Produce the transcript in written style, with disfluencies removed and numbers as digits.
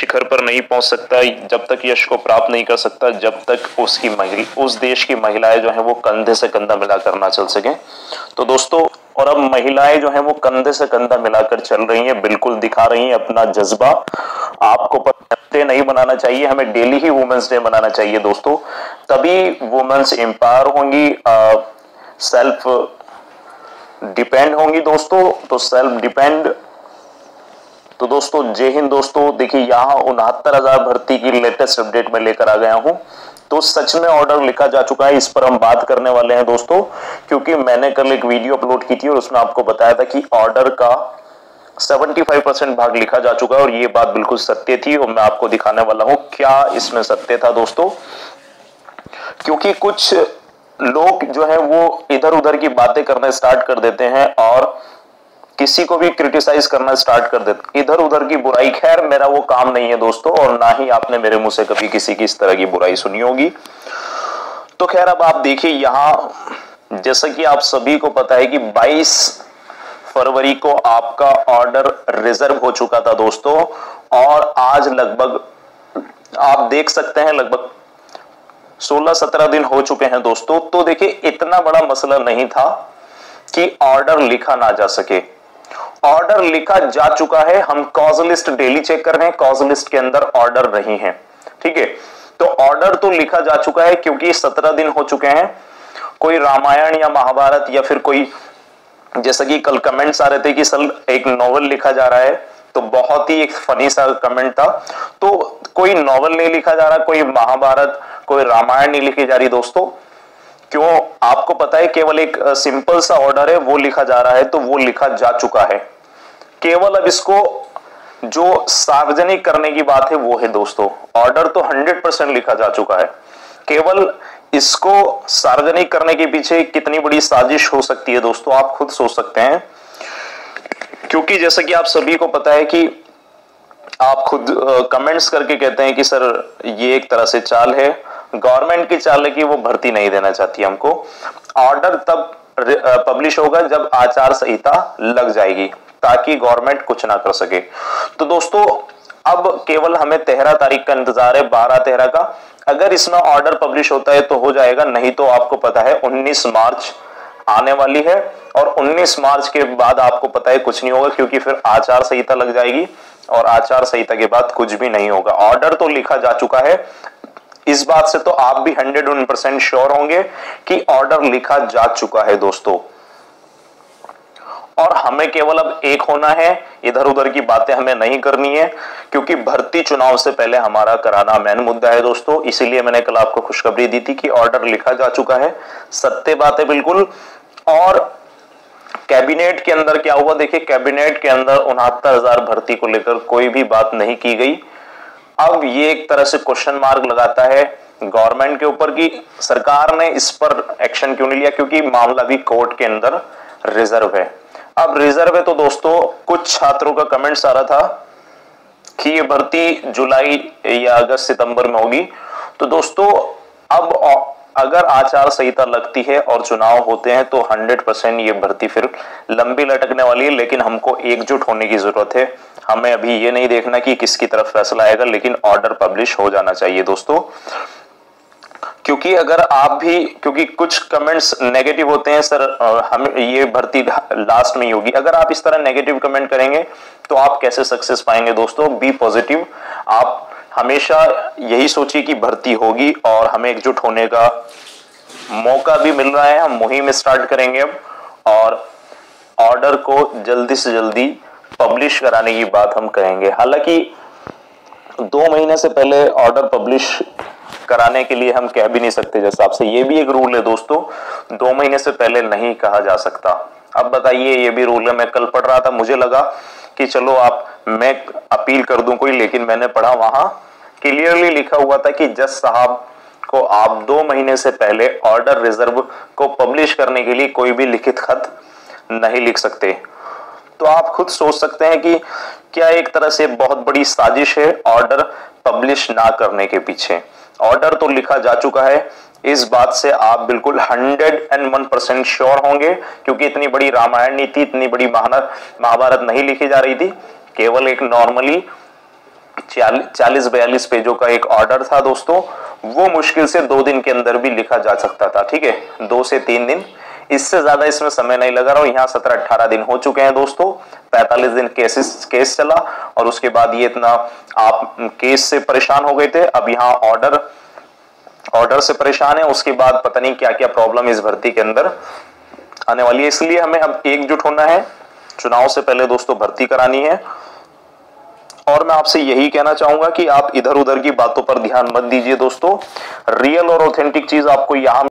शिखर पर नहीं पहुंच सकता, जब तक यश को प्राप्त नहीं कर सकता, जब तक उस देश की महिलाएं जो है वो कंधे से कंधा मिलाकर ना चल सके। तो दोस्तों, और अब महिलाएं जो है वो कंधे से कंधा मिलाकर चल रही हैं, बिल्कुल दिखा रही हैं अपना जज्बा। आपको डे नहीं बनाना चाहिए, हमें डेली ही वुमेन्स डे मनाना चाहिए दोस्तों, तभी वुमेन्स एम्पावर होंगी, सेल्फ डिपेंड होंगी दोस्तों। तो सेल्फ डिपेंड, तो दोस्तों जय हिंद दोस्तों। देखिए यहाँ 69,000 भर्ती की लेटेस्ट अपडेट में लेकर आ गया हूं। तो सच में ऑर्डर लिखा जा चुका है, इस पर हम बात करने वाले हैं दोस्तों, क्योंकि मैंने कल एक वीडियो अपलोड की थी और उसमें आपको बताया था कि ऑर्डर का 75% भाग लिखा जा चुका है, और ये बात बिल्कुल सत्य थी। और मैं आपको दिखाने वाला हूं क्या इसमें सत्य था दोस्तों, क्योंकि कुछ लोग जो है वो इधर उधर की बातें करना स्टार्ट कर देते हैं और किसी को भी क्रिटिसाइज करना स्टार्ट कर देते, इधर उधर की बुराई। खैर मेरा वो काम नहीं है दोस्तों, और ना ही आपने मेरे मुंह से कभी किसी की इस तरह की बुराई सुनी होगी। तो खैर अब आप देखिए यहां, जैसा कि आप सभी को पता है कि 22 फरवरी को आपका ऑर्डर रिजर्व हो चुका था दोस्तों, और आज लगभग आप देख सकते हैं लगभग 16-17 दिन हो चुके हैं दोस्तों। तो देखिए इतना बड़ा मसला नहीं था कि ऑर्डर लिखा ना जा सके, ऑर्डर लिखा जा चुका है। हम कॉज लिस्ट डेली चेक कर रहे हैं, कॉज लिस्ट के अंदर ऑर्डर नहीं है, ठीक है। तो ऑर्डर तो लिखा जा चुका है, क्योंकि 17 दिन हो चुके हैं। कोई रामायण या महाभारत या फिर कोई, जैसा कि कल कमेंट्स आ रहे थे कि सर एक नॉवल लिखा जा रहा है, तो बहुत ही एक फनी सा कमेंट था। तो कोई नॉवल नहीं लिखा जा रहा, कोई महाभारत कोई रामायण नहीं लिखी जा रही दोस्तों। क्यों? आपको पता है केवल एक सिंपल सा ऑर्डर है वो लिखा जा रहा है, तो वो लिखा जा चुका है। केवल अब इसको जो सार्वजनिक करने की बात है वो है दोस्तों। ऑर्डर तो 100% लिखा जा चुका है, केवल इसको सार्वजनिक करने के पीछे कितनी बड़ी साजिश हो सकती है दोस्तों, आप खुद सोच सकते हैं। क्योंकि जैसा कि आप सभी को पता है कि आप खुद कमेंट्स करके कहते हैं कि सर ये एक तरह से चाल है, गवर्नमेंट की चाल है कि वो भर्ती नहीं देना चाहती हमको। ऑर्डर तब पब्लिश होगा जब आचार संहिता लग जाएगी, ताकि गवर्नमेंट कुछ ना कर सके। तो दोस्तों अब केवल हमें 13 तारीख का इंतजार है, 12-13 का। अगर इसमें ऑर्डर पब्लिश होता है तो हो जाएगा, नहीं तो आपको पता है 19 मार्च आने वाली है, और 19 मार्च के बाद आपको पता है कुछ नहीं होगा, क्योंकि फिर आचार संहिता लग जाएगी, और आचार संहिता के बाद कुछ भी नहीं होगा। ऑर्डर तो लिखा जा चुका है, इस बात से तो आप भी 101% श्योर होंगे कि ऑर्डर लिखा जा चुका है दोस्तों। और हमें केवल अब एक होना है, इधर उधर की बातें हमें नहीं करनी है, क्योंकि भर्ती चुनाव से पहले हमारा कराना मेन मुद्दा है दोस्तों। इसीलिए मैंने कल आपको खुशखबरी दी थी कि ऑर्डर लिखा जा चुका है, सत्य बात है बिल्कुल। और कैबिनेट के अंदर क्या हुआ, देखिए कैबिनेट के अंदर 69,000 भर्ती को लेकर कोई भी बात नहीं की गई। अब ये एक तरह से क्वेश्चन मार्क लगाता है गवर्नमेंट के ऊपर कि सरकार ने इस पर एक्शन क्यों नहीं लिया, क्योंकि मामला भी कोर्ट के अंदर रिजर्व है। अब रिजर्व है तो दोस्तों कुछ छात्रों का कमेंट्स आ रहा था कि ये भर्ती जुलाई या अगस्त सितंबर में होगी। तो दोस्तों अब अगर आचार संहिता लगती है और चुनाव होते हैं तो 100% ये भर्ती फिर लंबी लटकने वाली है। लेकिन हमको एकजुट होने की जरूरत है, हमें अभी ये नहीं देखना कि किसकी तरफ फैसला आएगा, लेकिन ऑर्डर पब्लिश हो जाना चाहिए दोस्तों। क्योंकि अगर आप भी, क्योंकि कुछ कमेंट्स नेगेटिव होते हैं, सर हम ये भर्ती लास्ट में ही होगी। अगर आप इस तरह नेगेटिव कमेंट करेंगे तो आप कैसे सक्सेस पाएंगे दोस्तों। बी पॉजिटिव, आप हमेशा यही सोचिए कि भर्ती होगी और हमें एकजुट होने का मौका भी मिल रहा है। हम मुहिम स्टार्ट करेंगे अब, और ऑर्डर को जल्दी से जल्दी पब्लिश कराने की बात हम करेंगे। हालांकि 2 महीने से पहले ऑर्डर पब्लिश कराने के लिए हम कह भी नहीं सकते, जैसा आपसे ये भी एक रूल है दोस्तों, 2 महीने से पहले नहीं कहा जा सकता। अब बताइए, ये भी रूल है। मैं कल पढ़ रहा था, मुझे लगा कि चलो मैं अपील कर दूं कोई, लेकिन मैंने पढ़ा वहां क्लियरली लिखा हुआ था कि जज साहब को आप 2 महीने से पहले ऑर्डर रिजर्व को पब्लिश करने के लिए कोई भी लिखित खत नहीं लिख सकते। तो आप खुद सोच सकते हैं कि क्या एक तरह से बहुत बड़ी साजिश है ऑर्डर पब्लिश ना करने के पीछे। ऑर्डर तो लिखा जा चुका है, इस बात से आप बिल्कुल 101% श्योर होंगे, क्योंकि इतनी बड़ी रामायण नहीं थी, इतनी बड़ी महाभारत नहीं लिखी जा रही थी। केवल एक नॉर्मली 40-42 पेजों का एक ऑर्डर था दोस्तों, वो मुश्किल से 2 दिन के अंदर भी लिखा जा सकता था। ठीक है, 2 से 3 दिन, इससे ज्यादा इसमें समय नहीं लगा रहा। यहाँ 17-18 दिन हो चुके हैं दोस्तों, 45 दिन केस चला और उसके बाद ये इतना आप केस से परेशान हो गए थे, अब यहाँ ऑर्डर से परेशान है, उसके बाद पता नहीं क्या क्या प्रॉब्लम इस भर्ती के अंदर आने वाली है। इसलिए हमें अब एकजुट होना है, चुनाव से पहले दोस्तों भर्ती करानी है। और मैं आपसे यही कहना चाहूंगा कि आप इधर उधर की बातों पर ध्यान मत दीजिए दोस्तों, रियल और ऑथेंटिक चीज आपको यहाँ